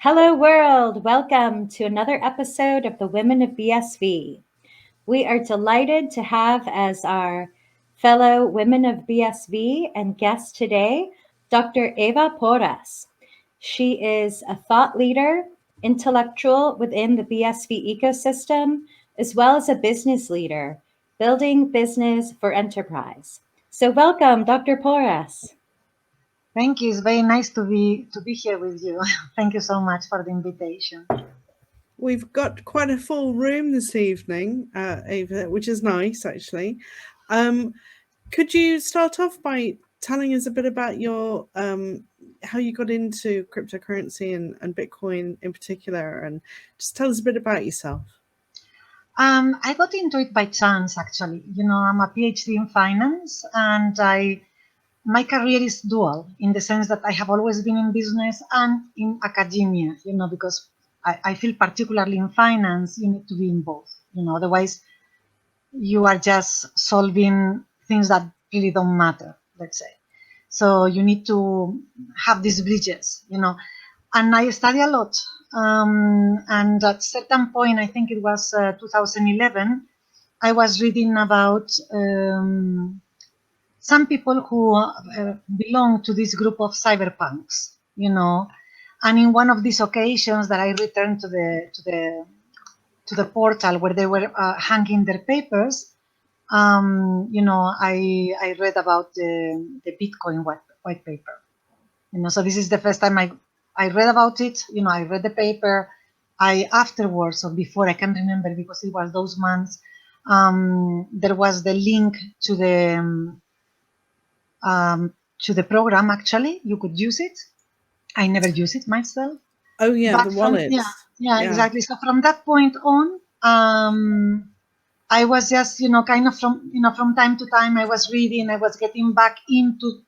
Hello, world. Welcome to another episode of the Women of BSV. We are delighted to have as our fellow Women of BSV and guest today, Dr. Eva Porras. She is a thought leader, intellectual within the BSV ecosystem, as well as a business leader, building business for enterprise. So welcome, Dr. Porras. Thank you. It's very nice to be here with you. Thank you so much for the invitation. We've got quite a full room this evening, Eva, which is nice, actually. Could you start off by telling us a bit about your how you got into cryptocurrency and Bitcoin in particular, and just tell us a bit about yourself? I got into it by chance, actually. I'm a PhD in finance, and my career is dual in the sense that I have always been in business and in academia. Because I feel particularly in finance, you need to be in both. Otherwise, you are just solving things that really don't matter, let's say. So you need to have these bridges, and I study a lot. And at certain point, I think it was 2011, I was reading about some people who belong to this group of cyberpunks, and in one of these occasions that I returned to the portal where they were hanging their papers, I read about the Bitcoin white paper. So this is the first time I read about it. I read the paper. Afterwards or before, I can't remember because it was those months. There was the link to the program. Actually, you could use it. I never use it myself. Oh yeah, the wallet. Yeah, exactly. So from that point on, I was just, kind of from time to time, I was reading, I was getting back into,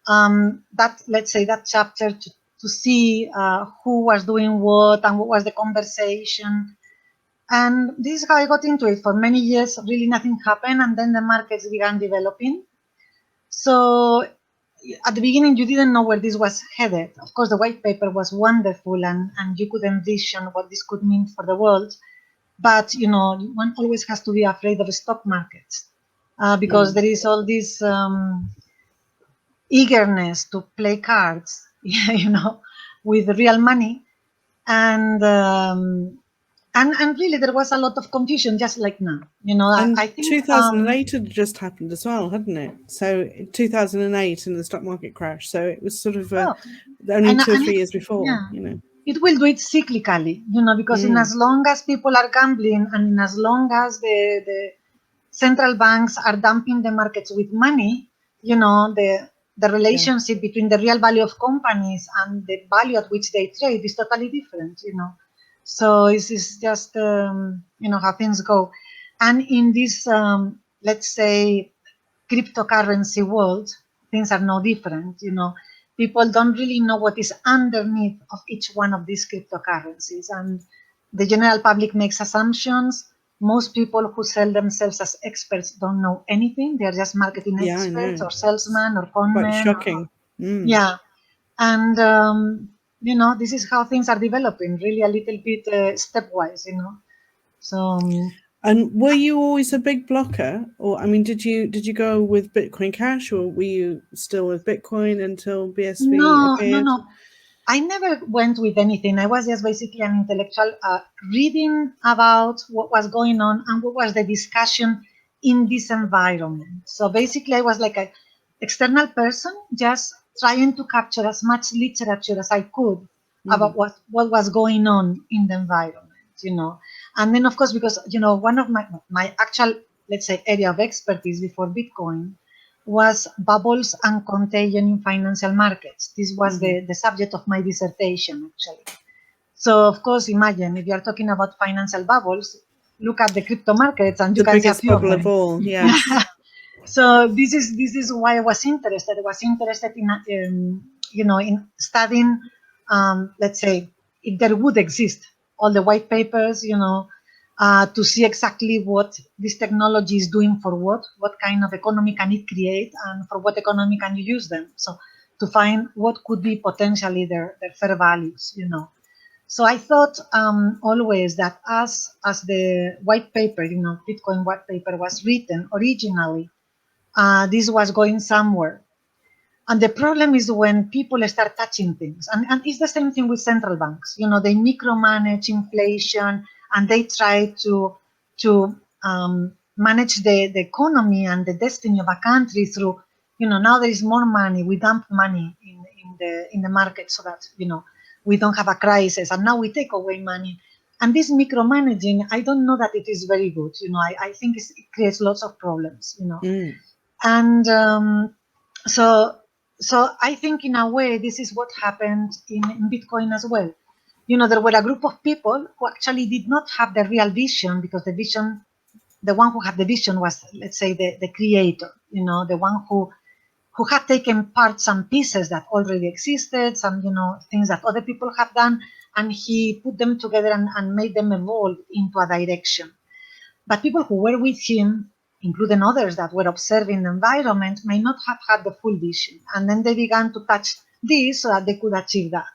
let's say that chapter to see who was doing what and what was the conversation. And this is how I got into it. For many years, really nothing happened. And then the markets began developing. So at the beginning, you didn't know where this was headed. Of course, the white paper was wonderful and you could envision what this could mean for the world. But, one always has to be afraid of the stock markets because there is all this eagerness to play cards, with real money. And really, there was a lot of confusion, just like now. And I think 2008 had just happened as well, hadn't it? So 2008 and the stock market crash. So it was sort of only 2 or 3 years before. Yeah. It will do it cyclically, because in as long as people are gambling and in as long as the central banks are dumping the markets with money, the relationship between the real value of companies and the value at which they trade is totally different, So it's just, how things go. And in this, let's say, cryptocurrency world, things are no different, People don't really know what is underneath of each one of these cryptocurrencies. And the general public makes assumptions. Most people who sell themselves as experts don't know anything. They're just marketing experts or salesmen or conmen. Quite shocking. Yeah. And, this is how things are developing, really a little bit stepwise, So... And were you always a big blocker, or did you go with Bitcoin Cash, or were you still with Bitcoin until BSV appeared? No. I never went with anything. I was just basically an intellectual reading about what was going on and what was the discussion in this environment. So basically, I was like an external person, just trying to capture as much literature as I could about what was going on in the environment. And then of course, because one of my actual, let's say, area of expertise before Bitcoin was bubbles and contagion in financial markets. This was the subject of my dissertation, actually. So of course, imagine if you are talking about financial bubbles, look at the crypto markets and you can see a few bubble of all. Yeah. So this is why I was interested. I was interested in in studying, let's say, if there would exist all the white papers, to see exactly what this technology is doing for what kind of economy can it create, and for what economy can you use them. So to find what could be potentially their fair values, you know. So I thought always that as the white paper, you know, Bitcoin white paper was written originally, this was going somewhere. And the problem is when people start touching things. And it's the same thing with central banks. You know, they micromanage inflation and they try to manage the economy and the destiny of a country through, you know, now there is more money. We dump money in the market so that, you know, we don't have a crisis. And now we take away money. And this micromanaging, I don't know that it is very good. You know, I think it creates lots of problems, you know. And so I think in a way this is what happened in Bitcoin as well. You know, there were a group of people who actually did not have the real vision, because the one who had the vision was, let's say, the creator, you know, the one who had taken parts and pieces that already existed, some, you know, things that other people have done, and he put them together and made them evolve into a direction. But people who were with him, including others that were observing the environment, may not have had the full vision. And then they began to touch this so that they could achieve that.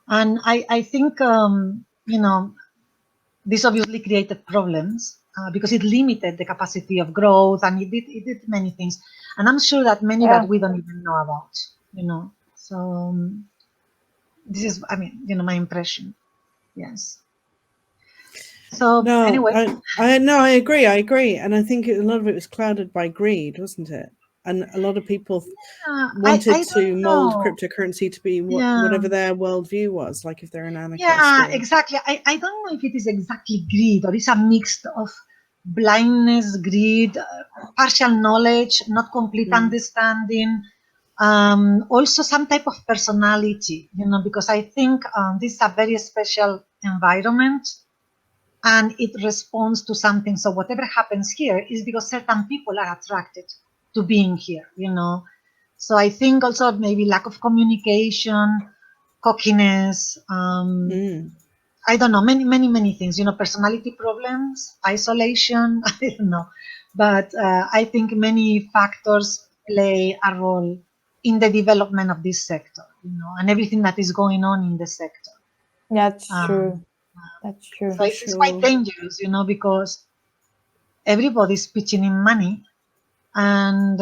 And I think, you know, this obviously created problems because it limited the capacity of growth, and it did many things. And I'm sure that many that we don't even know about, you know. So this is, I mean, you know, my impression. Yes. So No, anyway, I agree, and I think a lot of it was clouded by greed, wasn't it? And a lot of people wanted I to don't mold know. cryptocurrency to be Yeah. whatever their worldview was, like if they're an anarchist. Yeah, exactly. I don't know if it is exactly greed or it's a mix of blindness, greed, partial knowledge, not complete understanding, also some type of personality, you know, because I think this is a very special environment and it responds to something. So whatever happens here is because certain people are attracted to being here, you know. So I think also maybe lack of communication, cockiness, I don't know, many things, you know, personality problems, isolation, I don't know. But I think many factors play a role in the development of this sector, you know, and everything that is going on in the sector. That's true. That's true. So it's quite dangerous, you know, because everybody's pitching in money and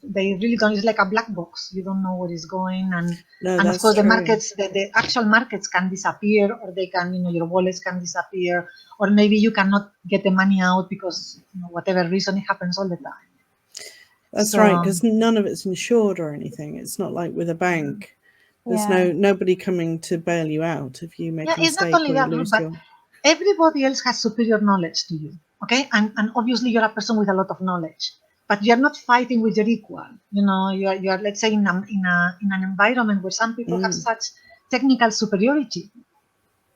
they really don't, it's like a black box. You don't know where it's going. And of course, the markets, the actual markets can disappear, or they can, you know, your wallets can disappear, or maybe you cannot get the money out because, you know, whatever reason, it happens all the time. That's right, because none of it's insured or anything. It's not like with a bank. There's nobody coming to bail you out if you make a mistake. It's not only that, but everybody else has superior knowledge to you, okay? And obviously you're a person with a lot of knowledge, but you're not fighting with your equal. You know, you are let's say in an environment where some people have such technical superiority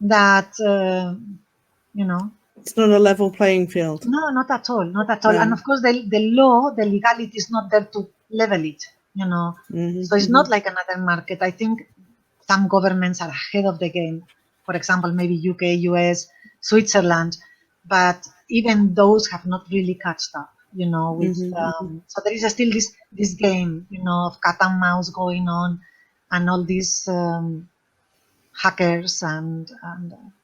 that you know, it's not a level playing field. No, not at all, not at all. And of course, the law, the legality is not there to level it. You know, so it's not like another market. I think some governments are ahead of the game. For example, maybe UK, US, Switzerland, but even those have not really caught up. You know, with so there is still this game, you know, of cat and mouse going on, and all these hackers and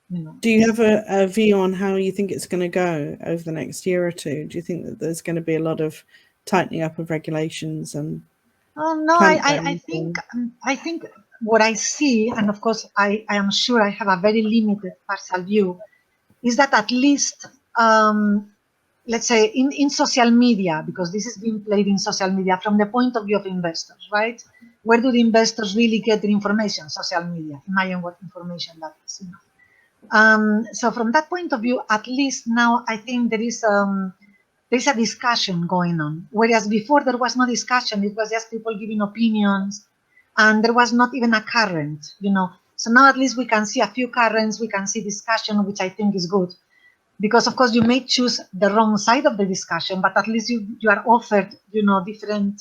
you know. Do you have a view on how you think it's going to go over the next year or two? Do you think that there's going to be a lot of tightening up of regulations and? No, I think what I see, and of course I am sure I have a very limited partial view, is that at least let's say in social media, because this is being played in social media from the point of view of investors, right? Where do the investors really get their information? Social media. Imagine what information that is. You know? So from that point of view, at least now I think there's a discussion going on. Whereas before there was no discussion, it was just people giving opinions, and there was not even a current, you know. So now at least we can see a few currents, we can see discussion, which I think is good. Because of course you may choose the wrong side of the discussion, but at least you are offered, you know, different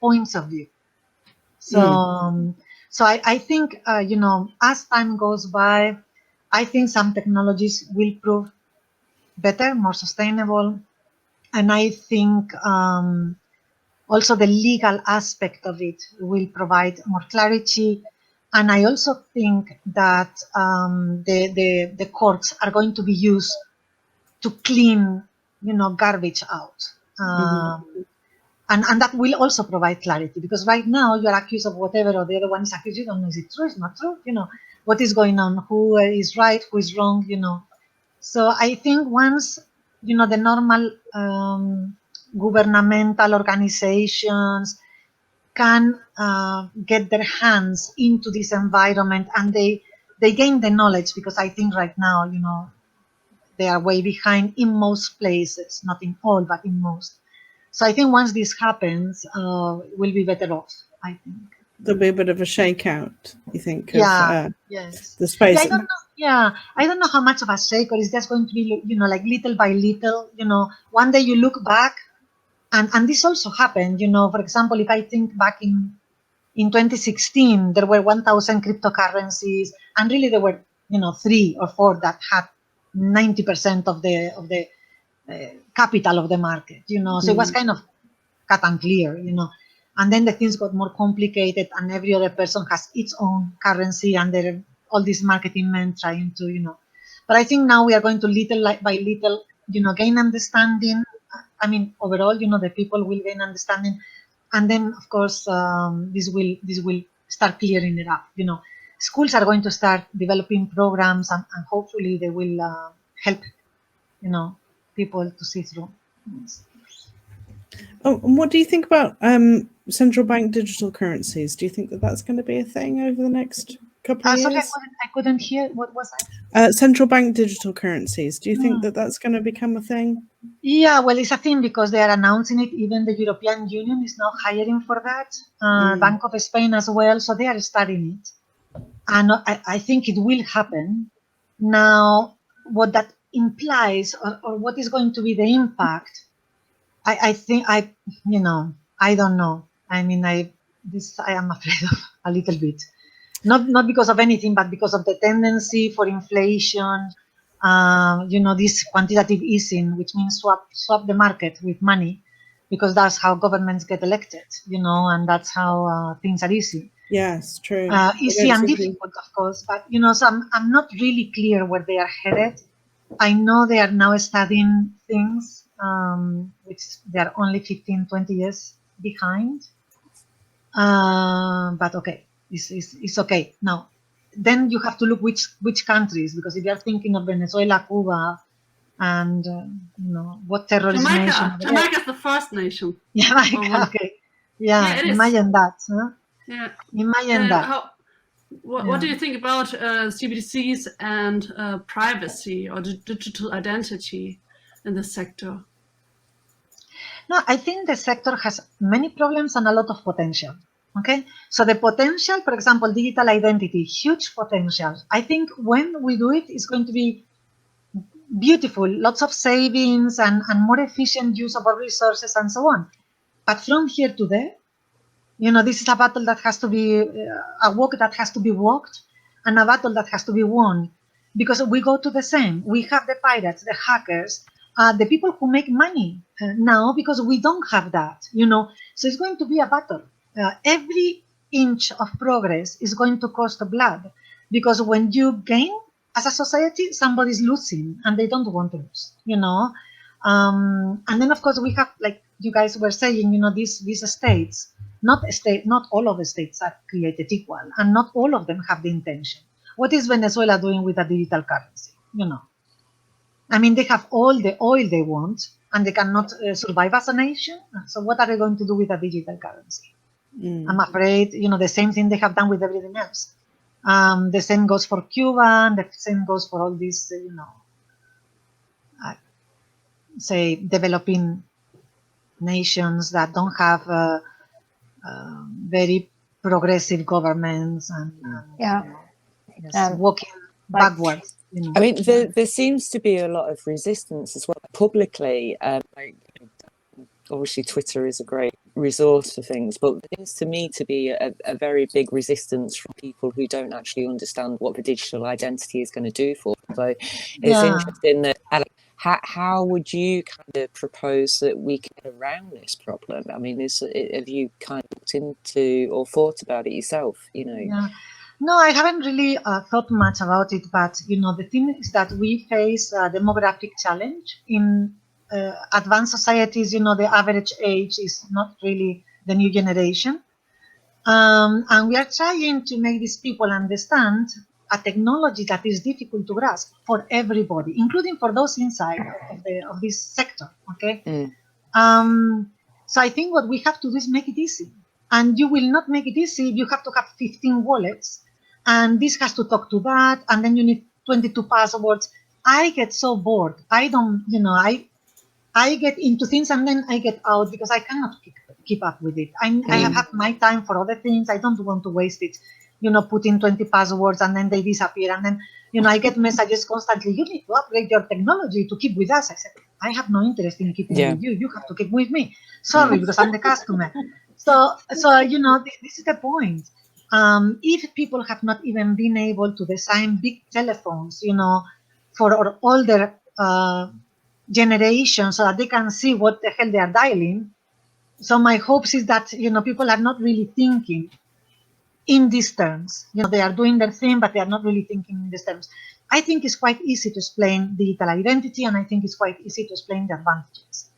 points of view. So, so I think, you know, as time goes by, I think some technologies will prove better, more sustainable. And I think Also, the legal aspect of it will provide more clarity. And I also think that the courts are going to be used to clean, garbage out. And that will also provide clarity, because right now you're accused of whatever, or the other one is accused. You don't know, is it true, is it not true? What is going on, who is right, who is wrong, So I think once, the normal governmental organizations can get their hands into this environment, and they gain the knowledge, because I think right now, they are way behind in most places, not in all, but in most. So I think once this happens, we'll be better off, I think. There'll be a bit of a shakeout, you think, of yes. the space. Yeah, I don't know. I don't know how much of a shake, or it's just going to be, like little by little. One day you look back, and this also happened. For example, if I think back in 2016, there were 1,000 cryptocurrencies, and really there were 3 or 4 that had 90% of the capital of the market. So it was kind of cut and clear. And then the things got more complicated, and every other person has its own currency, and there are all these marketing men trying to, But I think now we are going to little by little, gain understanding. I mean, overall, the people will gain understanding, and then of course this will start clearing it up. Schools are going to start developing programs, and hopefully they will help, people to see through. Yes. Oh, and what do you think about central bank digital currencies? Do you think that that's going to be a thing over the next couple of years? Sorry, I couldn't hear. What was that? Central bank digital currencies. Do you think that that's going to become a thing? Yeah, well, it's a thing because they are announcing it. Even the European Union is now hiring for that. Bank of Spain as well. So they are studying it. And I think it will happen. Now, what that implies, or what is going to be the impact, I think I don't know. I mean, I am afraid of a little bit, not because of anything, but because of the tendency for inflation. This quantitative easing, which means swap the market with money, because that's how governments get elected. And that's how things are easy. Yes, true. Easy and difficult, of course, but so I'm not really clear where they are headed. I know they are now studying things which they are only 15, 20 years behind. But okay, it's okay. Now, then you have to look which countries, because if you are thinking of Venezuela, Cuba, and what terrorist nation? Jamaica's the first nation. Jamaica, okay. Yeah, imagine that. Huh? Yeah. Imagine that. What do you think about CBDCs and privacy or digital identity in the sector? No, I think the sector has many problems and a lot of potential. Okay, so the potential, for example, digital identity, huge potential. I think when we do it, it's going to be beautiful, lots of savings and more efficient use of our resources and so on. But from here to there, this is a battle that has to be, a walk that has to be walked, and a battle that has to be won, because we go to the same. We have the pirates, the hackers, the people who make money now, because we don't have that, So it's going to be a battle. Every inch of progress is going to cost blood, because when you gain as a society, somebody's losing, and they don't want to lose, And then, of course, we have, like you guys were saying, these states. Not all of the states are created equal, and not all of them have the intention. What is Venezuela doing with a digital currency? I mean, they have all the oil they want, and they cannot survive as a nation. So what are they going to do with a digital currency? I'm afraid, the same thing they have done with everything else. The same goes for Cuba, and the same goes for all these, say, developing nations that don't have very progressive governments and walking backwards. I mean, there seems to be a lot of resistance as well publicly. Obviously, Twitter is a great resource for things, but there seems to me to be a very big resistance from people who don't actually understand what the digital identity is going to do for them. So it's interesting that how would you kind of propose that we can get around this problem? I mean, have you kind of looked into or thought about it yourself? Yeah. No, I haven't really thought much about it, but the thing is that we face a demographic challenge in advanced societies. The average age is not really the new generation, and we are trying to make these people understand a technology that is difficult to grasp for everybody, including for those inside of this sector. Okay. So I think what we have to do is make it easy. And you will not make it easy if you have to have 15 wallets. And this has to talk to that. And then you need 22 passwords. I get so bored. I don't, I get into things and then I get out because I cannot keep up with it. I have had my time for other things. I don't want to waste it, put in 20 passwords and then they disappear. And then, I get messages constantly. You need to upgrade your technology to keep with us. I said, I have no interest in keeping with you. You have to keep with me. Sorry, because I'm the customer. So this is the point. If people have not even been able to design big telephones, for older generation so that they can see what the hell they are dialing. So my hopes is that, people are not really thinking in these terms. They are doing their thing, but they are not really thinking in these terms. I think it's quite easy to explain digital identity, and I think it's quite easy to explain the advantages.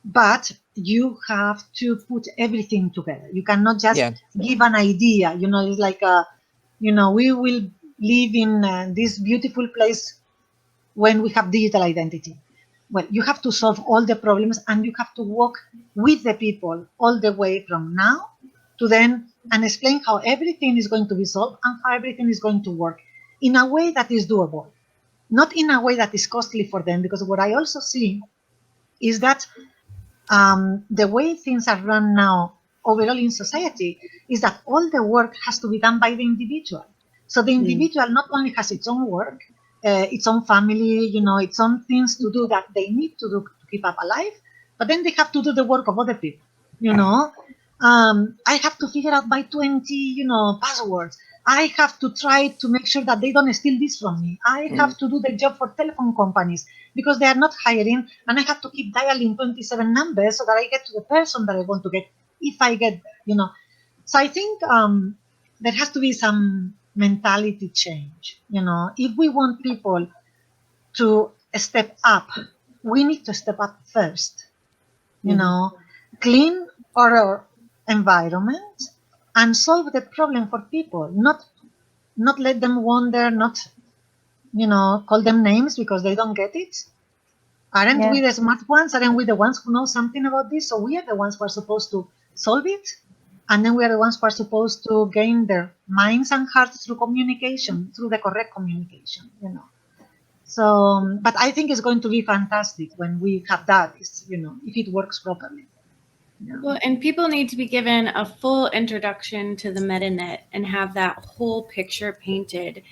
But you have to put everything together. You cannot just give an idea. It's like, we will live in this beautiful place when we have digital identity. Well, you have to solve all the problems, and you have to work with the people all the way from now to then and explain how everything is going to be solved and how everything is going to work in a way that is doable, not in a way that is costly for them. Because what I also see is that the way things are run now overall in society is that all the work has to be done by the individual. So the individual not only has its own work, its own family, its own things to do that they need to do to keep up alive, but then they have to do the work of other people. I have to figure out my 20, passwords. I have to try to make sure that they don't steal this from me. I have to do the job for telephone companies because they are not hiring, and I have to keep dialing 27 numbers so that I get to the person that I want to get, if I get, So I think there has to be some mentality change. If we want people to step up, we need to step up first. Clean our environment and solve the problem for people, not let them wander, not call them names because they don't get it. Aren't we the smart ones? Aren't we the ones who know something about this? So we are the ones who are supposed to solve it, and then we are the ones who are supposed to gain their minds and hearts through communication, through the correct communication. So, but I think it's going to be fantastic when we have that. If it works properly. Yeah. Well, and people need to be given a full introduction to the MetaNet and have that whole picture painted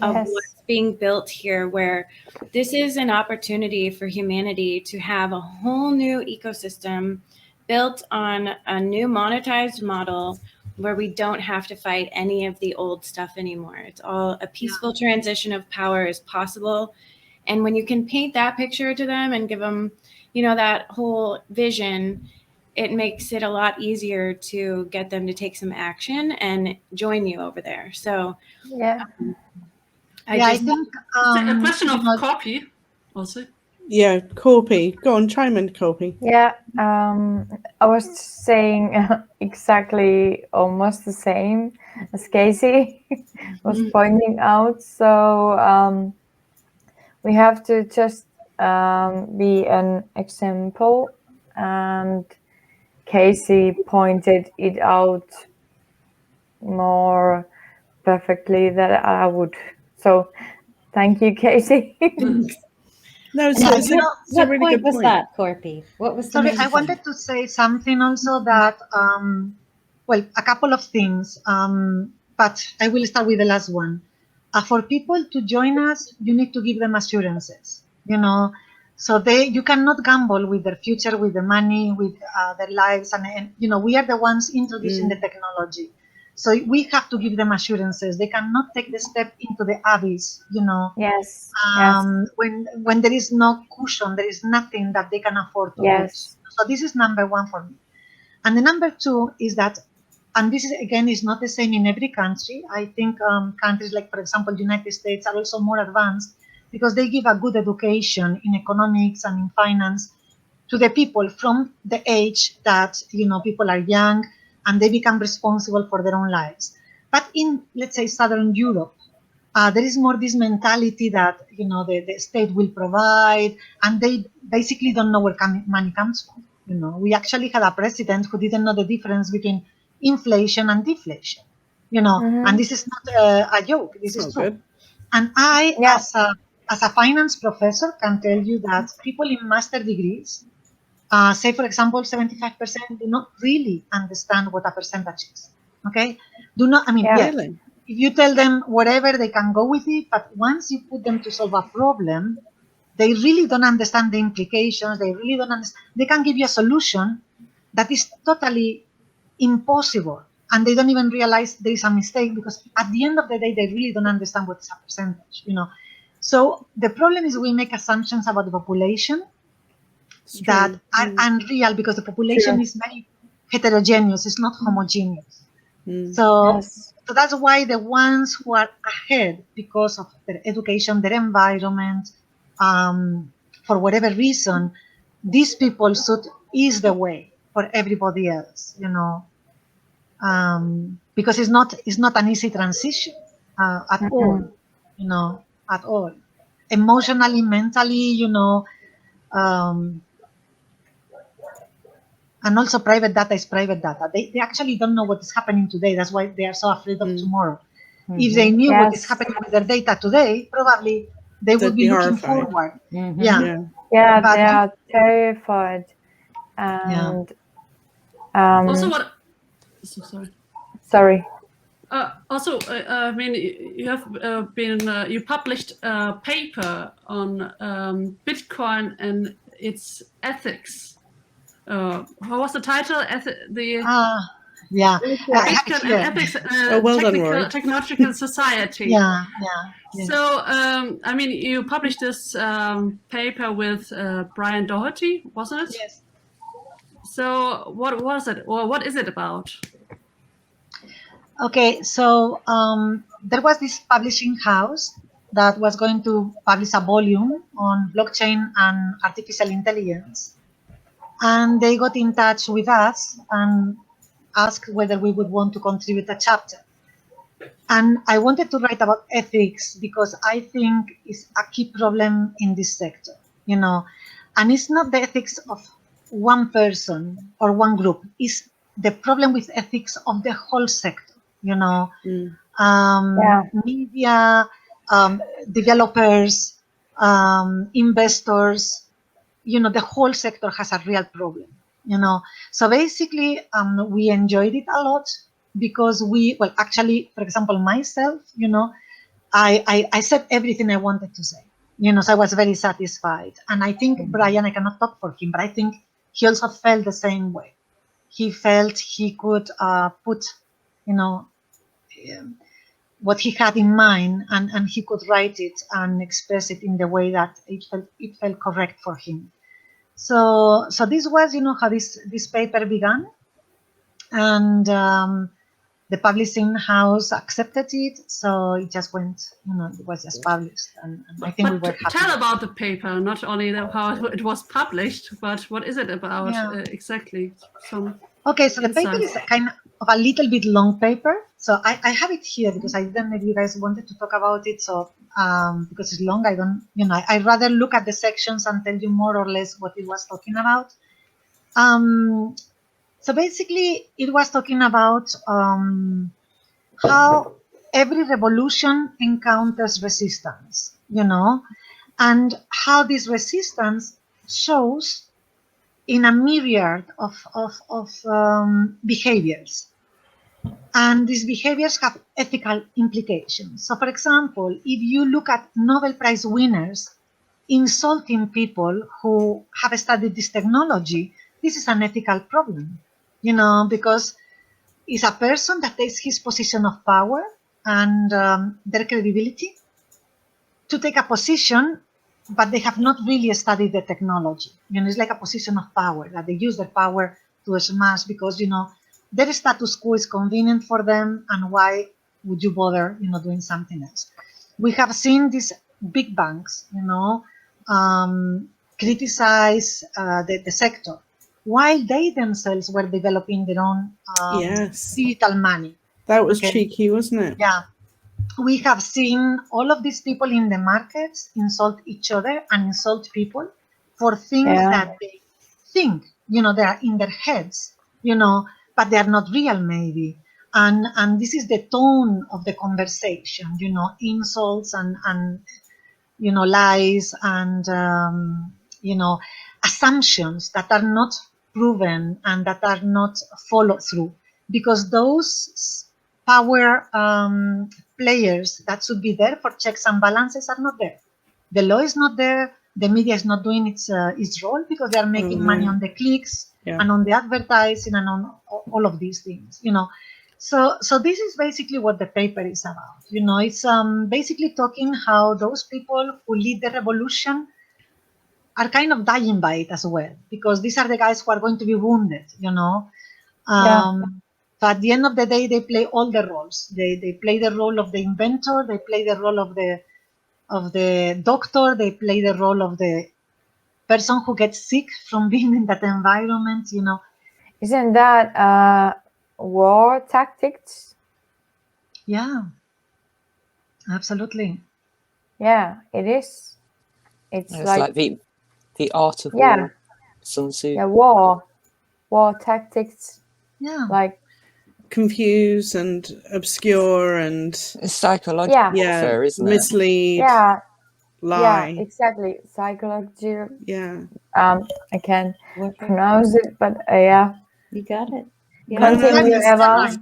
of what's being built here, where this is an opportunity for humanity to have a whole new ecosystem built on a new monetized model where we don't have to fight any of the old stuff anymore. It's all a peaceful transition of power is possible. And when you can paint that picture to them and give them, that whole vision, it makes it a lot easier to get them to take some action and join you over there. So I think a question of Korppi also. Yeah, Korppi. Go on, chime in, Korppi. Yeah, I was saying exactly almost the same as Casey was pointing out. So we have to just be an example, and Casey pointed it out more perfectly than I would. So thank you, Casey. No, it's a really good point. Was that, Korppi? What was the Sorry, main I point? wanted to say something also that, a couple of things, but I will start with the last one. For people to join us, you need to give them assurances, so you cannot gamble with their future, with the money, with their lives. And we are the ones introducing the technology. So we have to give them assurances. They cannot take the step into the abyss, you know. Yes. When there is no cushion, there is nothing that they can afford to lose. So this is number one for me. And the number two is that, and this is again is not the same in every country. I think countries like, for example, United States are also more advanced because they give a good education in economics and in finance to the people from the age that, you know, people are young and they become responsible for their own lives. But in, let's say, Southern Europe, there is more this mentality that, you know, the state will provide, and they basically don't know where money comes from. You know, we actually had a president who didn't know the difference between inflation and deflation. You know, and this is not a joke. This is true. Good. And I, as a finance professor, can tell you that people in master degrees, say for example, 75% do not really understand what a percentage is. Okay, do not. I mean, Really? if you tell them whatever, they can go with it. But once you put them to solve a problem, they really don't understand the implications. They really don't understand. They can give you a solution that is totally impossible, and they don't even realize there is a mistake, because at the end of the day, they really don't understand what is a percentage. You know, so the problem is we make assumptions about the population that are unreal, because the population is very heterogeneous. It's not homogeneous. So that's why the ones who are ahead because of their education, their environment, for whatever reason, these people should ease the way for everybody else, you know, because it's not an easy transition at all, you know, at all. Emotionally, mentally, you know, and also private data is private data. They actually don't know what is happening today. That's why they are so afraid of tomorrow. If they knew what is happening with their data today, probably they would be looking forward. Yeah, they are terrified. And also, what? So sorry. Sorry. Also, I mean, you have you published a paper on Bitcoin and its ethics. What was the title? Bitcoin and ethics, technological society. So, I mean, you published this paper with Brian Doherty, wasn't it? Yes. So, what was it, or what is it about? Okay, so there was this publishing house that was going to publish a volume on blockchain and artificial intelligence. And they got in touch with us and asked whether we would want to contribute a chapter. And I wanted to write about ethics because I think it's a key problem in this sector, you know, and it's not the ethics of one person or one group. It's the problem with ethics of the whole sector, you know, media, developers, investors, you know, the whole sector has a real problem, you know. So basically, we enjoyed it a lot because well, actually, for example, myself, you know, I said everything I wanted to say, you know, so I was very satisfied. And I think Brian, I cannot talk for him, but I think he also felt the same way. He felt he could put, you know, what he had in mind, and he could write it and express it in the way that it felt correct for him. So this was, you know, how this paper began, and the publishing house accepted it, so it just went, you know, it was just published, and I think we were happy. Tell about the paper, not only how it was published, but what is it about exactly? Okay, so the paper is kind of a little bit long paper. So I have it here because I didn't know if you guys wanted to talk about it. So because it's long, I don't, you know, I'd rather look at the sections and tell you more or less what it was talking about. So basically, it was talking about how every revolution encounters resistance, you know, and how this resistance shows in a myriad of behaviors. And these behaviors have ethical implications. So, for example, if you look at Nobel Prize winners insulting people who have studied this technology, this is an ethical problem, you know, because is a person that takes his position of power and their credibility to take a position, but they have not really studied the technology. It's like a position of power, that they use their power to smash because, their status quo is convenient for them, and why would you bother, doing something else? We have seen these big banks, criticize the sector while they themselves were developing their own Yes. digital money. That was cheeky, wasn't it? Yeah. We have seen all of these people in the markets insult each other and insult people for things that they think, they are in their heads, but they are not real maybe. And this is the tone of the conversation, insults and lies and, assumptions that are not proven and that are not followed through, because those power players that should be there for checks and balances are not there. The law is not there. The media is not doing its role because they are making money on the clicks and on the advertising and on all of these things, So this is basically what the paper is about. It's basically talking how those people who lead the revolution are kind of dying by it as well, because these are the guys who are going to be wounded, So at the end of the day, they play all the roles. They play the role of the inventor. They play the role of the doctor. They play the role of the person who gets sick from being in that environment. Isn't that war tactics? Yeah, absolutely. Yeah, it is. It's like the art of war. Sun Tzu. Yeah, war tactics. Yeah, like confuse and obscure and it's psychological warfare, isn't it? Mislead. Lie. Yeah, exactly. Psychology. Yeah. I can't pronounce it, but yeah. You got it. Continue, Eva.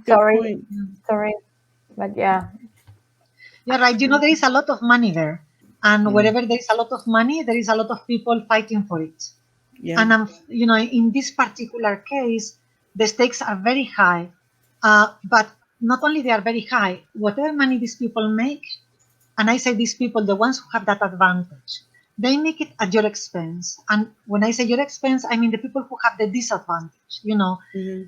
Sorry. But yeah. You're right. There is a lot of money there. And wherever there is a lot of money, there is a lot of people fighting for it. Yeah. And, in this particular case, the stakes are very high. But not only they are very high, whatever money these people make, and I say these people, the ones who have that advantage, they make it at your expense. And when I say your expense, I mean the people who have the disadvantage,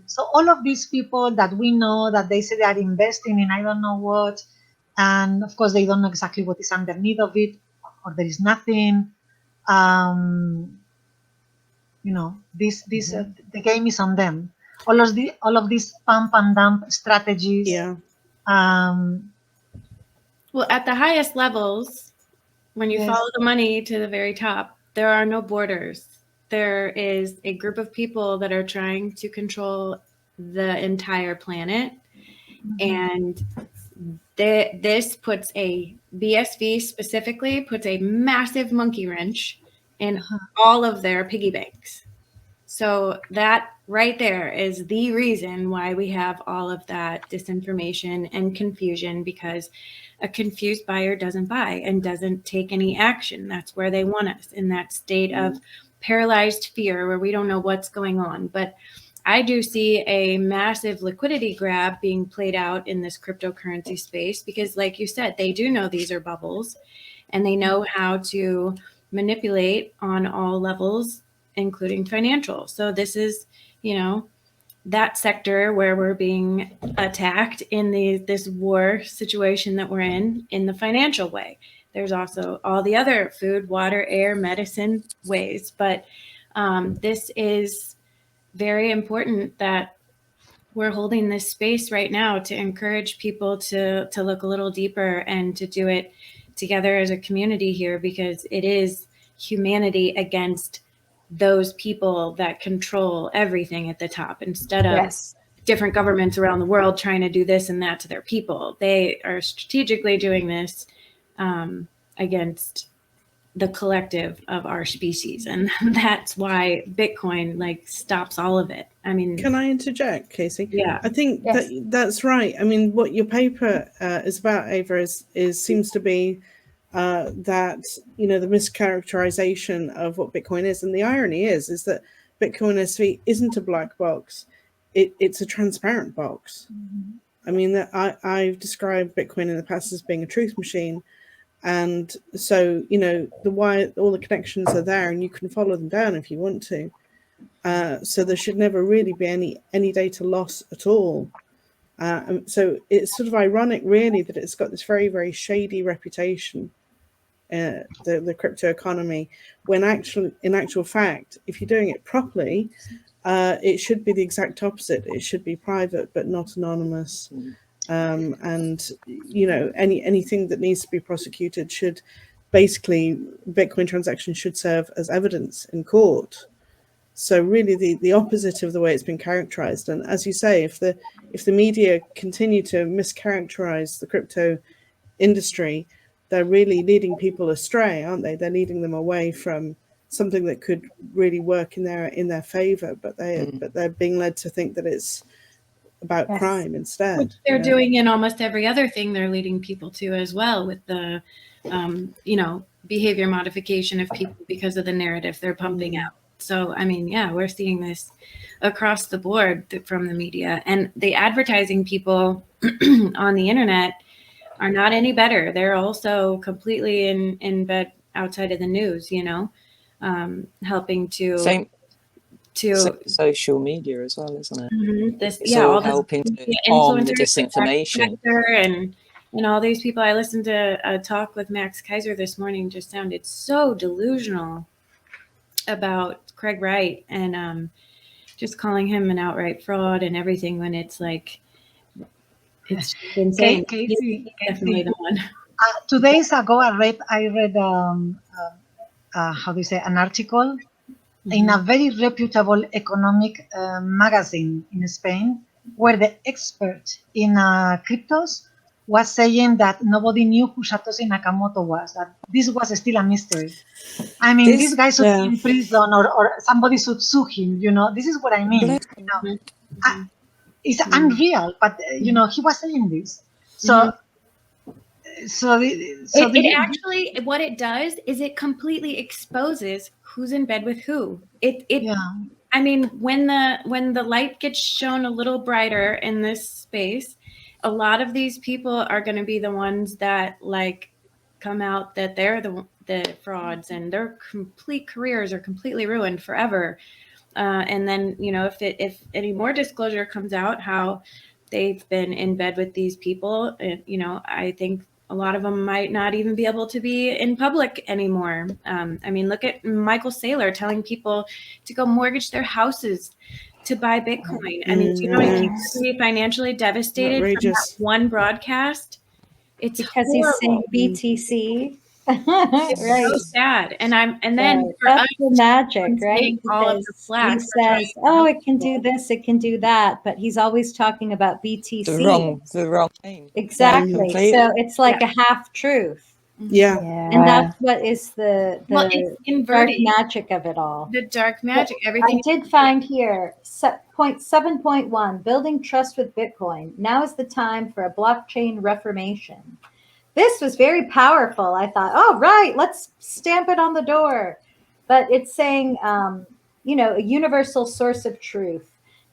So all of these people that we know that they say they are investing in I don't know what, and of course they don't know exactly what is underneath of it, or there is nothing. The game is on them. All of these pump and dump strategies. Yeah. Well, at the highest levels, when you follow the money to the very top, there are no borders. There is a group of people that are trying to control the entire planet. And this puts BSV specifically puts a massive monkey wrench in all of their piggy banks. So that right there is the reason why we have all of that disinformation and confusion, because a confused buyer doesn't buy and doesn't take any action. That's where they want us, in that state of paralyzed fear where we don't know what's going on. But I do see a massive liquidity grab being played out in this cryptocurrency space, because like you said, they do know these are bubbles and they know how to manipulate on all levels, including financial. So this is, that sector where we're being attacked in this war situation that we're in the financial way. There's also all the other food, water, air, medicine ways. But this is very important that we're holding this space right now to encourage people to look a little deeper and to do it together as a community here, because it is humanity against those people that control everything at the top, instead of different governments around the world trying to do this and that to their people. They are strategically doing this against the collective of our species. And that's why Bitcoin stops all of it. I mean, can I interject, Casey? Yeah. I think that's right. I mean, what your paper is about, Eva, seems to be that, the mischaracterization of what Bitcoin is. And the irony is that Bitcoin SV isn't a black box. it's a transparent box. I mean, I've described Bitcoin in the past as being a truth machine. And so, you know, all the connections are there and you can follow them down if you want to. So there should never really be any data loss at all. So it's sort of ironic, really, that it's got this very, very shady reputation, the crypto economy, when in actual fact, if you're doing it properly, it should be the exact opposite. It should be private, but not anonymous. And, you know, anything that needs to be prosecuted should basically, Bitcoin transactions should serve as evidence in court. So really the opposite of the way it's been characterized. And as you say, if the media continue to mischaracterize the crypto industry, they're really leading people astray, aren't they? They're leading them away from something that could really work in their favor, but they're being led to think that it's about crime instead. Which they're doing in almost every other thing they're leading people to as well, with the you know, behavior modification of people because of the narrative they're pumping out. So I mean, yeah, we're seeing this across the board from the media, and the advertising people on the internet are not any better. They're also completely in bed outside of the news, you know, helping to social media as well, isn't it? It's all all helping to arm the disinformation. And all these people. I listened to a talk with Max Kaiser this morning, just sounded so delusional about Craig Wright, and just calling him an outright fraud and everything, when it's like, it's insane. Casey, Definitely the one. 2 days ago, I read how do you say, an article in a very reputable economic magazine in Spain, where the expert in cryptos was saying that nobody knew who Satoshi Nakamoto was, that this was still a mystery. I mean, this guy should be in prison, or somebody should sue him, you know. This is what I mean. You know? It's unreal, but, you know, he was saying this. So, it actually, what it does is it completely exposes who's in bed with who. I mean, when the light gets shown a little brighter in this space, a lot of these people are going to be the ones that like come out that they're the frauds, and their complete careers are completely ruined forever. And then, you know, if any more disclosure comes out how they've been in bed with these people, you know, I think a lot of them might not even be able to be in public anymore. I mean, look at Michael Saylor telling people to go mortgage their houses to buy Bitcoin. I mean, do you know he keeps be financially devastated from that one broadcast? It's because horrible. he's saying BTC. It's right. so sad. And then for that's us, the magic, right? all of the flack, he says, "Oh, it can do this, it can do that,but he's always talking about BTC. The wrong thing. Exactly. So it's like a half truth. And that's what is the dark magic of it all. The dark magic, everything. I did find here, 7.1, building trust with Bitcoin. Now is the time for a blockchain reformation. This was very powerful. I thought, oh, right, let's stamp it on the door. But it's saying, you know, a universal source of truth.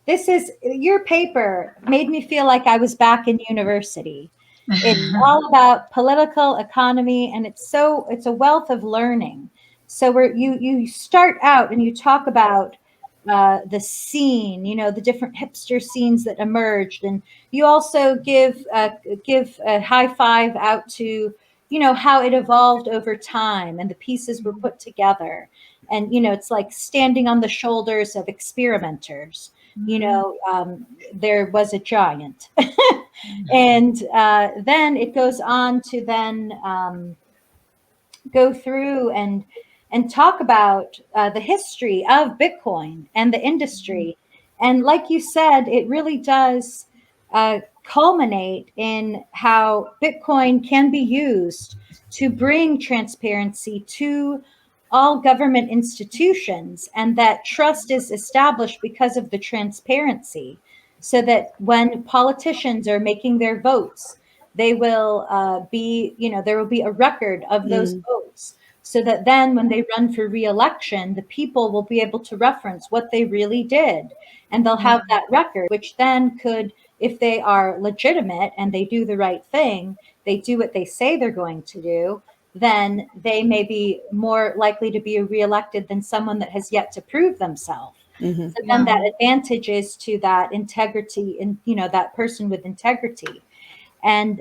This is, your paper made me feel like I was back in university. It's all about political economy, and it's a wealth of learning. So where you start out and you talk about the scene, you know, the different hipster scenes that emerged, and you also give a high five out to, you know, how it evolved over time and the pieces were put together. And, you know, it's like standing on the shoulders of experimenters. You know, there was a giant. And then it goes on to then go through and talk about the history of Bitcoin and the industry. And like you said, it really does culminate in how Bitcoin can be used to bring transparency to all government institutions, and that trust is established because of the transparency, so that when politicians are making their votes, they will be, you know, there will be a record of those votes. so that then when they run for re-election, the people will be able to reference what they really did, and they'll have that record, which then could, if they are legitimate and they do the right thing, they do what they say they're going to do, then they may be more likely to be reelected than someone that has yet to prove themselves. Mm-hmm. So then that advantage is to that integrity, and that person with integrity. And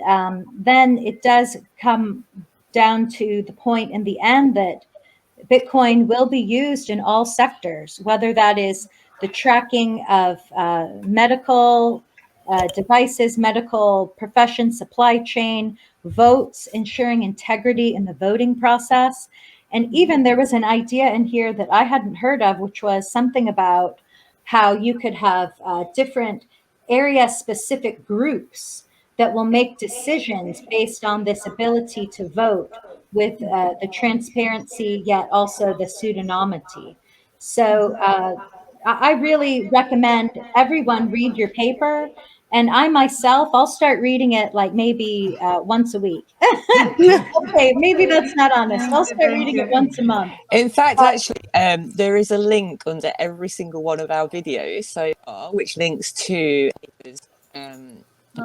then it does come down to the point in the end that Bitcoin will be used in all sectors, whether that is the tracking of medical devices, medical profession, supply chain, votes, ensuring integrity in the voting process. And even there was an idea in here that I hadn't heard of, which was something about how you could have different area-specific groups that will make decisions based on this ability to vote with the transparency, yet also the pseudonymity. So I really recommend everyone read your paper. And I myself, I'll start reading it like maybe once a week. Okay, maybe that's not honest. I'll start reading it once a month. In fact, actually, there is a link under every single one of our videos so far, which links to Eva's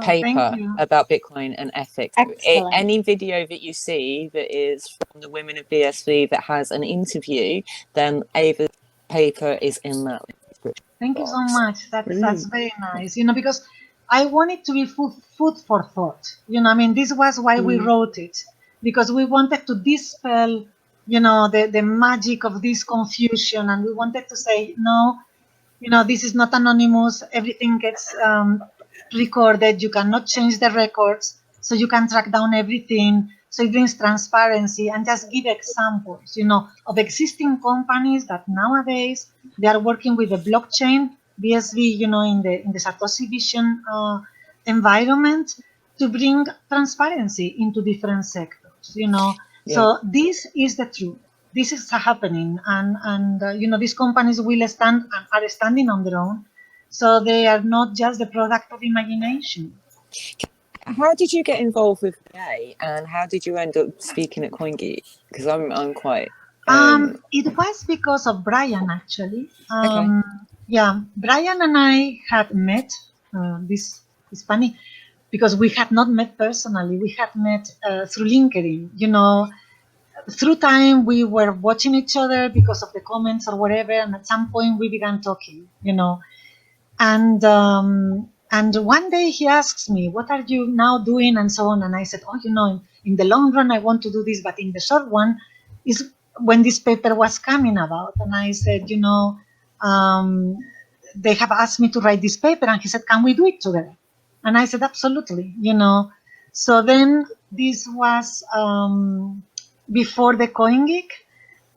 paper about Bitcoin and ethics. Excellent. Any video that you see that is from the Women of BSV that has an interview, then Eva's paper is in that description. Thank you so much. That's very nice. Because I want it to be food for thought. I mean, this was why we wrote it, because we wanted to dispel, the magic of this confusion, and we wanted to say, no, this is not anonymous. Everything gets recorded. You cannot change the records, so you can track down everything. So it brings transparency, and just give examples, of existing companies that nowadays they are working with the blockchain, BSV, in the Satoshi Vision environment, to bring transparency into different sectors, Yeah. So this is the truth. This is happening, and these companies will stand and are standing on their own, so they are not just the product of imagination. How did you get involved with BA, and how did you end up speaking at CoinGeek? Because I'm quite. It was because of Brian, actually. Okay. Yeah, Brian and I had met. This is funny because we had not met personally. We had met through LinkedIn. Through time we were watching each other because of the comments or whatever, and at some point we began talking. And one day he asks me, what are you now doing, and so on. And I said, in the long run, I want to do this, but in the short one is when this paper was coming about. And I said, they have asked me to write this paper. And he said, can we do it together? And I said, absolutely, So then this was before the CoinGeek.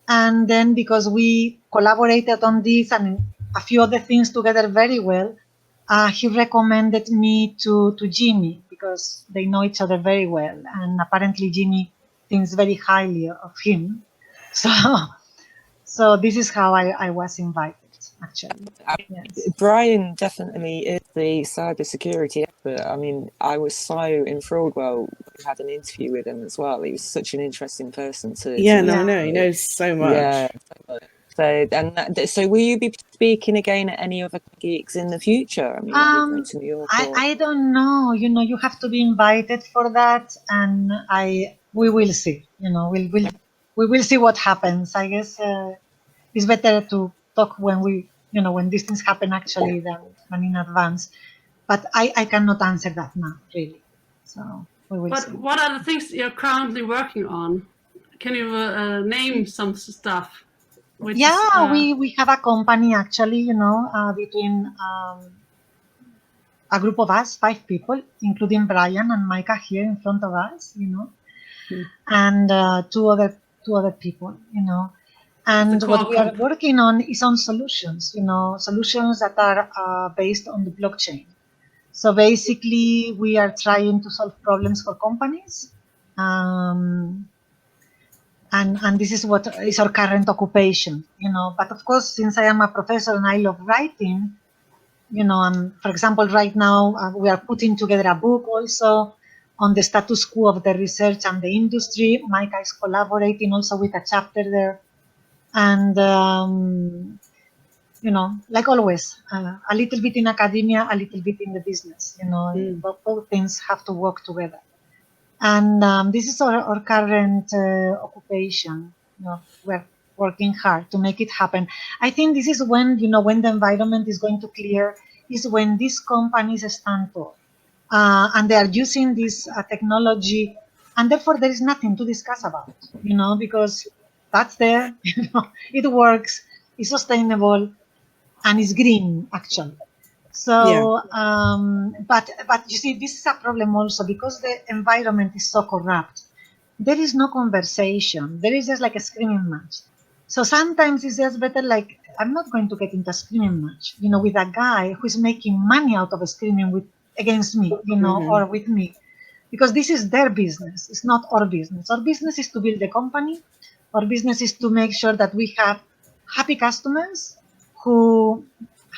And then because we collaborated on this and a few other things together very well, he recommended me to Jimmy, because they know each other very well, and apparently Jimmy thinks very highly of him. So this is how I was invited, actually. Yes. Brian definitely is the cybersecurity expert. I mean, I was so enthralled. Well, we had an interview with him as well. He was such an interesting person to. I know he knows so much. Yeah. So will you be speaking again at any other geeks in the future? I mean, to New York, I don't know. You have to be invited for that, and we will see. We will see what happens. I guess it's better to talk when when these things happen actually than in advance. But I cannot answer that now, really. So we will see. But what are the things you're currently working on? Can you name some stuff? We have a company actually, between a group of us, 5 people, including Brian and Micah here in front of us, and two other people, And what we are working on is on solutions, solutions that are based on the blockchain. So basically, we are trying to solve problems for companies. And this is what is our current occupation, But of course, since I am a professor and I love writing, for example, right now we are putting together a book also on the status quo of the research and the industry. Micah is collaborating also with a chapter there. And, you know, like always, a little bit in academia, a little bit in the business, you know, both things have to work together. And this is our current occupation. You know, we're working hard to make it happen. I think this is when, you know, when the environment is going to clear, is when these companies stand tall. And they are using this technology, and therefore there is nothing to discuss about, you know, because that's there, you know, it works, it's sustainable, and it's green, actually. So, but you see, this is a problem also because the environment is so corrupt. There is no conversation. There is just like a screaming match. So sometimes it's just better, like, I'm not going to get into a screaming match, you know, with a guy who is making money out of a screaming against me, you know, or with me, because this is their business. It's not our business. Our business is to build a company. Our business is to make sure that we have happy customers who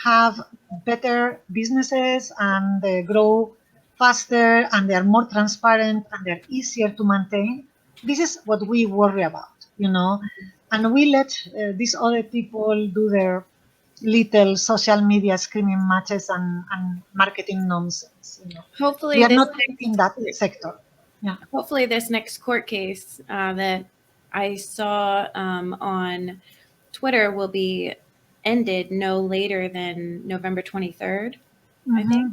have better businesses and they grow faster and they are more transparent and they're easier to maintain. This is what we worry about, you know, and we let these other people do their little social media screaming matches and marketing nonsense. You know. Hopefully, we are not in that sector. Yeah. Hopefully, this next court case that I saw on Twitter will be ended no later than November 23rd. I think.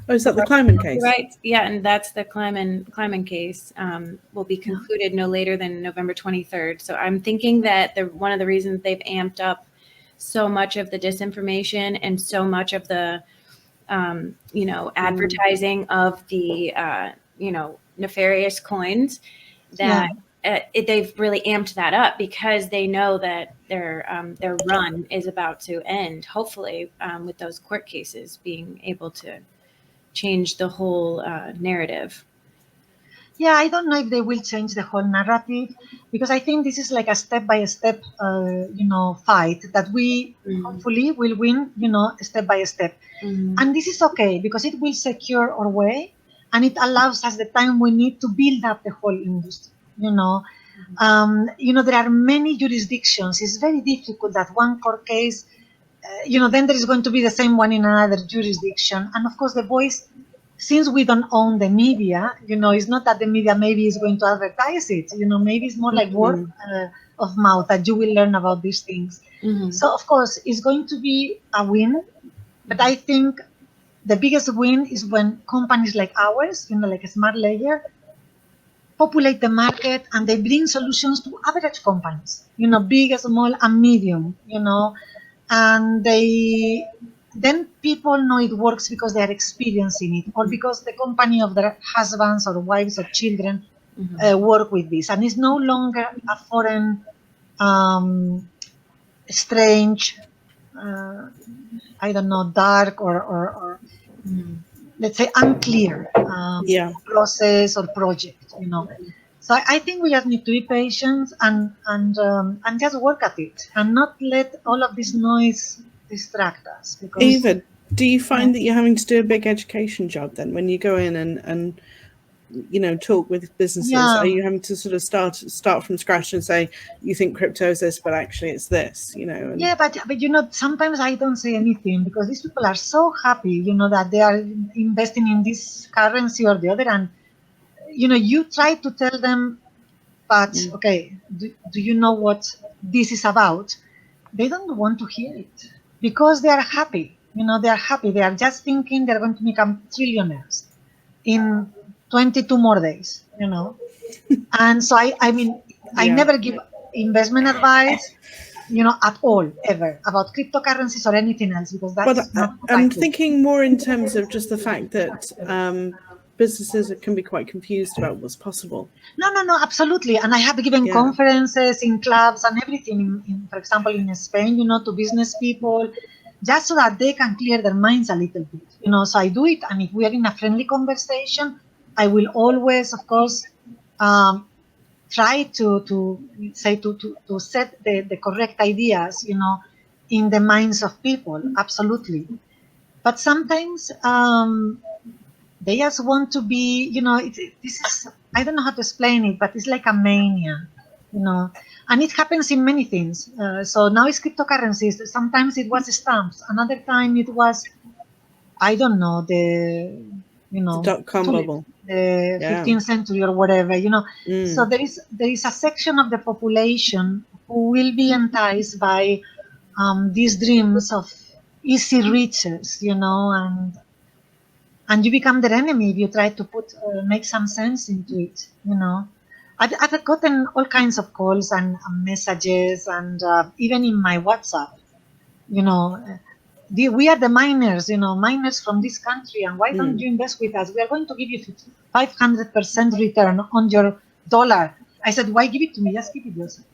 Oh, is that the Kleiman case? Right. Yeah, and that's the Kleiman case will be concluded no later than November 23rd. So I'm thinking that one of the reasons they've amped up so much of the disinformation and so much of the, you know, advertising of the, you know, nefarious coins that they've really amped that up because they know that their run is about to end, hopefully, with those court cases being able to change the whole narrative. Yeah, I don't know if they will change the whole narrative because I think this is like a step-by-step, you know, fight that we hopefully will win, you know, step by step. And this is okay because it will secure our way and it allows us the time we need to build up the whole industry, you know. You know, there are many jurisdictions. It's very difficult that one court case, you know, then there is going to be the same one in another jurisdiction. And of course, the voice, since we don't own the media, you know, it's not that the media maybe is going to advertise it. You know, maybe it's more like word of mouth that you will learn about these things. So, of course, it's going to be a win. But I think the biggest win is when companies like ours, you know, like a Smart Layer, populate the market and they bring solutions to average companies, you know, big, small, and medium, you know, and then people know it works because they are experiencing it or because the company of their husbands or wives or children work with this. And it's no longer a foreign, strange, I don't know, dark or let's say unclear process or project, you know. So I think we just need to be patient and just work at it and not let all of this noise distract us. Because, Eva, do you find that you're having to do a big education job then when you go in and you know, talk with businesses? Are you having to sort of start from scratch and say, you think crypto is this, but actually it's this, you know? And... Yeah, but you know, sometimes I don't say anything because these people are so happy, you know, that they are investing in this currency or the other. And, you know, you try to tell them, but okay, do you know what this is about? They don't want to hear it because they are happy. You know, they are happy. They are just thinking they're going to become trillionaires in 22 more days, you know. And so I mean, I never give investment advice, you know, at all, ever, about cryptocurrencies or anything else, because that's not I'm thinking more in terms of just the fact that businesses can be quite confused about what's possible. No, absolutely. And I have given conferences in clubs and everything, for example, in Spain, you know, to business people, just so that they can clear their minds a little bit, you know. So I do it, and if we are in a friendly conversation, I will always, of course, try to set the correct ideas, you know, in the minds of people. Absolutely. But sometimes they just want to be, this is, I don't know how to explain it, but it's like a mania, and it happens in many things. So now it's cryptocurrencies. Sometimes it was stamps. Another time it was, I don't know, the dot-com bubble, the 15th century or whatever, So there is a section of the population who will be enticed by these dreams of easy riches, and you become their enemy if you try to make some sense into it, I've gotten all kinds of calls and messages, and even in my WhatsApp, we are the miners, miners from this country, and why don't you invest with us? We are going to give you 500% return on your dollar. I said, why give it to me? Just keep it yourself.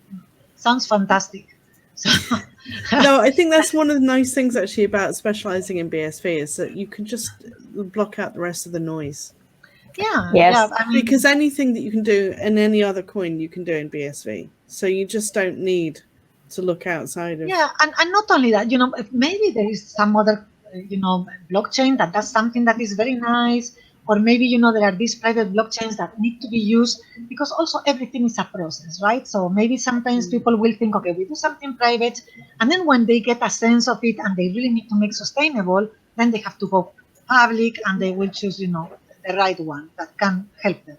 Sounds fantastic. So, no, I think that's one of the nice things actually about specializing in BSV is that you can just block out the rest of the noise. Yeah. Yes. Yeah, I mean, because anything that you can do in any other coin, you can do in BSV. So you just don't need to look outside of. Yeah, and not only that, maybe there is some other, blockchain that does something that is very nice, or maybe, there are these private blockchains that need to be used, because also everything is a process, right? So maybe sometimes people will think, okay, we do something private, and then when they get a sense of it and they really need to make sustainable, then they have to go public and they will choose, the right one that can help them.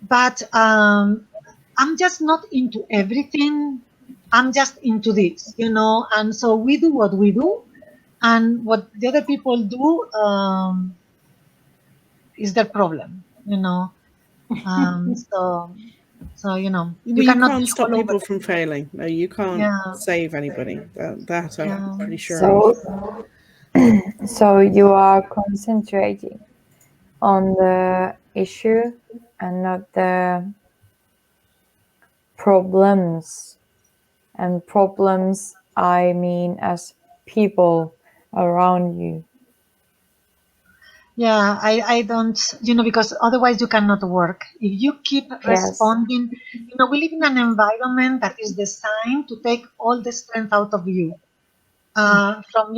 But I'm just not into everything. I'm just into this, and so we do what we do, and what the other people do is their problem, So you can't stop people from failing. No, you can't save anybody. That I'm pretty sure. So you are concentrating on the issue and not the problems. And problems, I mean, as people around you. Yeah, I don't, because otherwise you cannot work. If you keep responding, we live in an environment that is designed to take all the strength out of you. From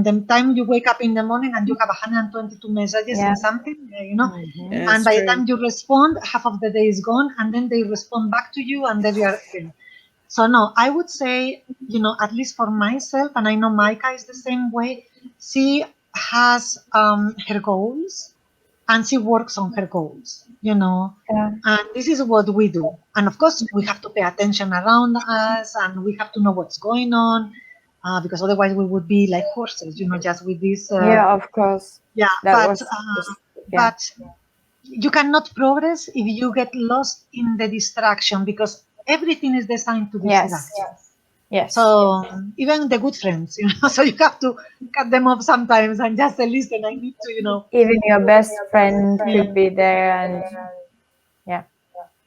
the time you wake up in the morning and you have 122 messages in something, and by the time you respond, half of the day is gone, and then they respond back to you, and then you are again. So no, I would say, at least for myself, and I know Micah is the same way, she has her goals, and she works on her goals, and this is what we do. And of course, we have to pay attention around us, and we have to know what's going on, because otherwise we would be like horses, just with this. Yeah, of course. Yeah, but you cannot progress if you get lost in the distraction, because everything is designed to distract. Yes. So even the good friends, so you have to cut them off sometimes and just say, listen, I need to, Even your best friend could be there, and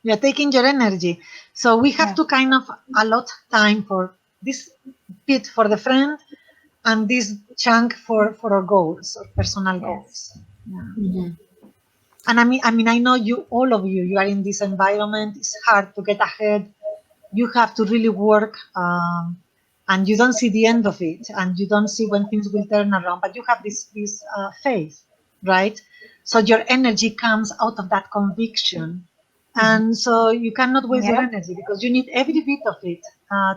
you're taking your energy. So we have to kind of allot time for this bit for the friend and this chunk for our goals, or personal goals. Yeah. And I mean, I know all of you are in this environment. It's hard to get ahead. You have to really work, and you don't see the end of it, and you don't see when things will turn around, but you have this faith, right? So your energy comes out of that conviction. And so you cannot waste your energy, because you need every bit of it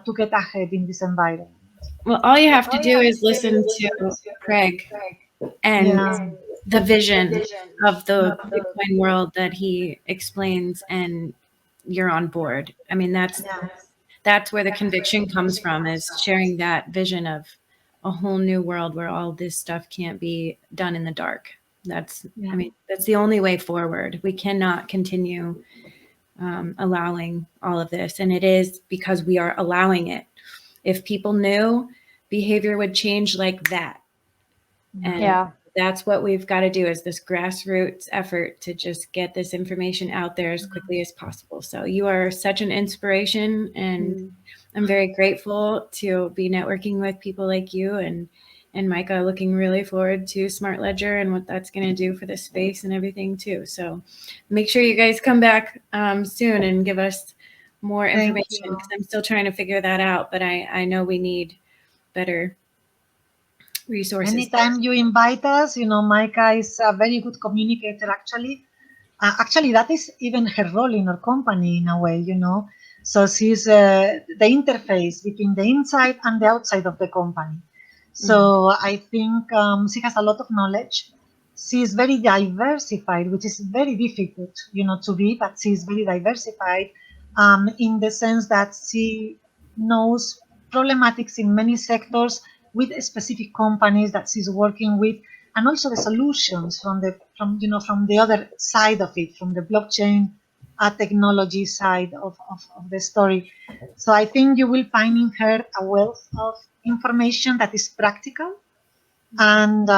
to get ahead in this environment. Well, all you have to do is listen to Craig and the vision of the Bitcoin world that he explains, and you're on board. I mean, that's where the conviction comes from, is sharing that vision of a whole new world where all this stuff can't be done in the dark. That's the only way forward. We cannot continue allowing all of this, and it is because we are allowing it. If people knew, behavior would change like that. And that's what we've got to do, is this grassroots effort to just get this information out there as quickly as possible. So you are such an inspiration, and I'm very grateful to be networking with people like you and Micah. Looking really forward to Smart Ledger and what that's going to do for the space and everything too. So make sure you guys come back soon and give us more information, because I'm still trying to figure that out, but I know we need better resources. Anytime you invite us, Micah is a very good communicator, actually. Actually, that is even her role in our company in a way, So she's the interface between the inside and the outside of the company. So I think she has a lot of knowledge. She is very diversified, which is very difficult, to be, but she is very diversified in the sense that she knows problematics in many sectors with specific companies that she's working with, and also the solutions from the other side of it, from the blockchain technology side of the story. So I think you will find in her a wealth of information that is practical and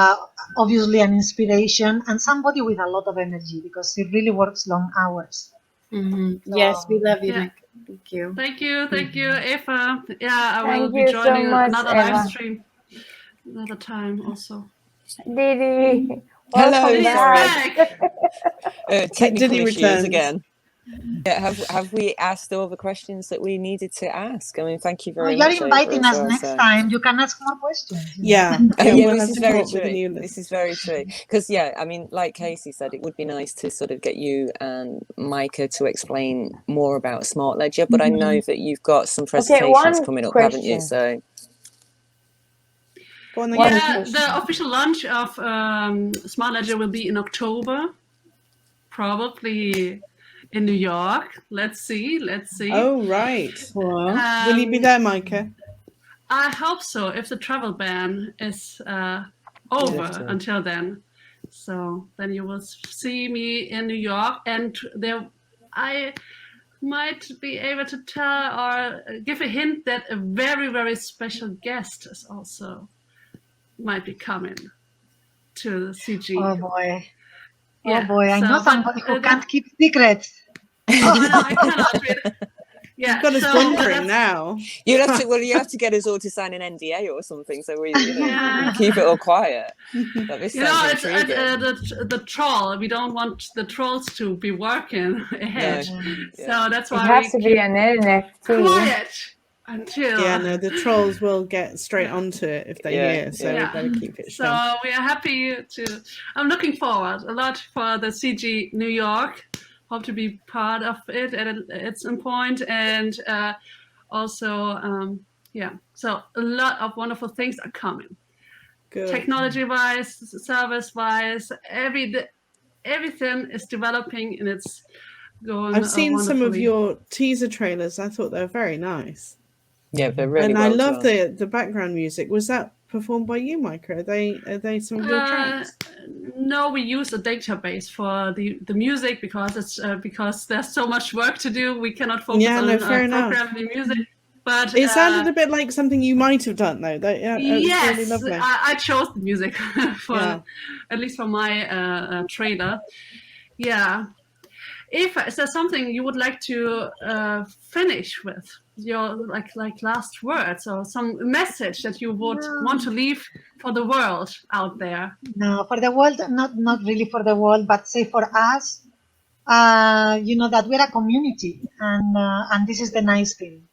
obviously an inspiration, and somebody with a lot of energy, because she really works long hours. Yes, we love you, Yeah. Mike. Thank you. Thank you, Eva. Yeah, I will Thank be you so joining much, another Eva. live stream another time also. Diddy, Hello, welcome Diddy's back. back. Technical Diddy issues returns. again. Yeah, have we asked all the questions that we needed to ask? I mean, thank you very You're much. inviting Eva, as us well, next so. time. You can ask more questions. Yeah, Yeah, we'll this have is to very come up with a new true. list. This is very true. Because, I mean, like Casey said, it would be nice to sort of get you and Micah to explain more about Smart Ledger, but I know that you've got some presentations one coming up, haven't you? question. So, Go on then, One Casey. Yeah, question. the official launch of Smart Ledger will be in October, probably in New York. Let's see. Oh, right. Will you be Um, there, Micah? I hope so, if the travel ban is over Lifted. until then. So then you will see me in New York, and there I might be able to tell or give a hint that a very, very special guest is also might be coming to the CG. Oh boy. Yeah, Oh boy. I so, know but, somebody who can't keep secrets. Oh, no, I cannot read. Yeah, You've got us so wondering now. you have to get us all to sign an NDA or something, so we Yeah. keep it all quiet. But this sounds It's intriguing. the troll. We don't want the trolls to be working ahead, so that's It why has we to be keep an NFT. quiet until. Yeah, no, the trolls will get straight onto it if they hear, so we better keep it So strong. we are happy to. I'm looking forward a lot for the CG New York. Hope to be part of it at some point, and also so a lot of wonderful things are coming. Good. Technology-wise, service-wise, everything is developing, and it's going. I've seen some of wonderfully. your teaser trailers. I thought they were very nice. Yeah, they're really and well I love done. the background music. Was that performed by you, Micah? Are they some of your tracks? No, we use a database for the music because it's because there's so much work to do. We cannot focus on programming the music. But it sounded a bit like something you might have done, though. It yes, was really lovely. I chose the music for at least for my trailer. Yeah. If is there something you would like to finish with, your like last words or some message that you would want to leave for the world out there? No, for the world, not really for the world, but say for us, that we're a community, and this is the nice thing.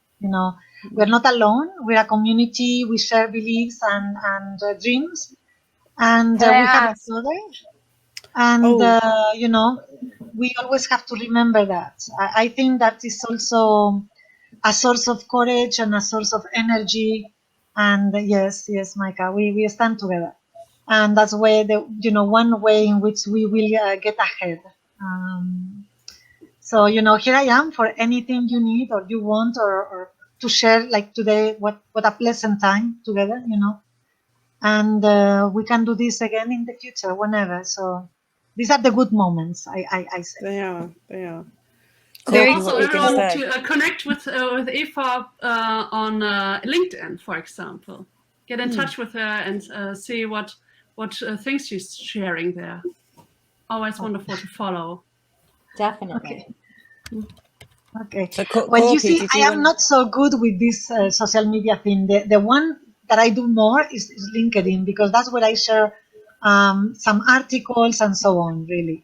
We're not alone. We're a community. We share beliefs and dreams, and we have each other. And we always have to remember that. I think that is also a source of courage and a source of energy. And yes, Micah, we stand together, and that's where one way in which we will get ahead. So here I am for anything you need or you want or to share. Like today, what a pleasant time together, and we can do this again in the future whenever. So these are the good moments. I say they are. Also, everyone to connect with Eva on LinkedIn, for example. Get in touch with her and see what things she's sharing there. Always wonderful to follow. Definitely. Okay. So, well, you see, I am not so good with this social media thing. The one that I do more is LinkedIn, because that's where I share some articles and so on, really.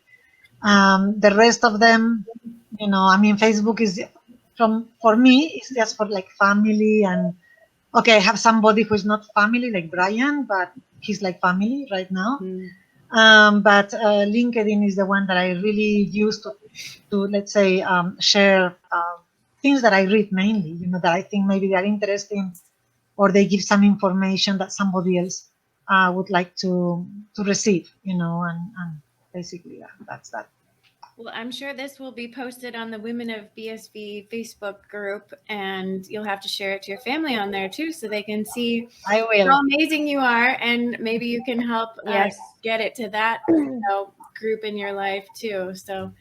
The rest of them, Facebook is for me, it's just for like family and okay, I have somebody who is not family like Brian, but he's like family right now. But LinkedIn is the one that I really use to let's say, share things that I read mainly, that I think maybe they are interesting, or they give some information that somebody else would like to receive, and basically that's that. Well, I'm sure this will be posted on the Women of BSV Facebook group, and you'll have to share it to your family on there too, so they can see how amazing you are, and maybe you can help get it to that group in your life too. So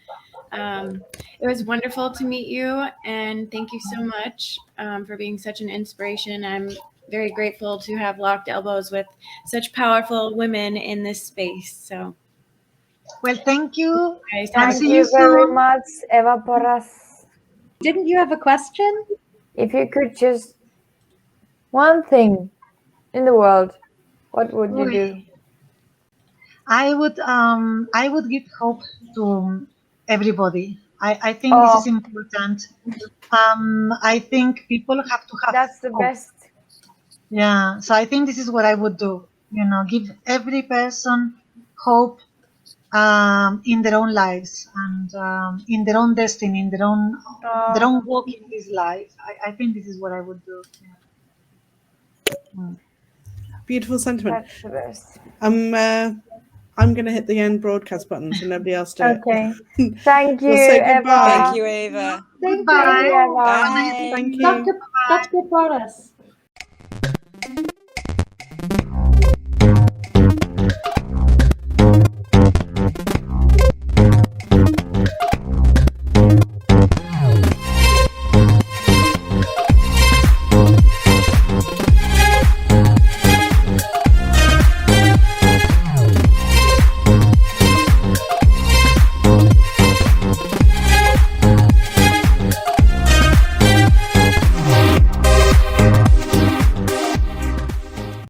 it was wonderful to meet you, and thank you so much for being such an inspiration. I'm very grateful to have locked elbows with such powerful women in this space. So. Well, thank you. Thank you very much, Eva Porras. Didn't you have a question? If you could just one thing in the world, what would you do? I would give hope to everybody. I think this is important. I think people have to have That's the hope. best. Yeah, so I think this is what I would do. Give every person hope in their own lives and in their own destiny, in their own walk in this life. I think this is what I would do. Beautiful sentiment. That's the best. I'm going to hit the end broadcast button so nobody else do it. Okay. Thank you, we'll say goodbye. Eva. Thank you, Eva. Goodbye. Eva. Bye. Thank you. Dr. Porras.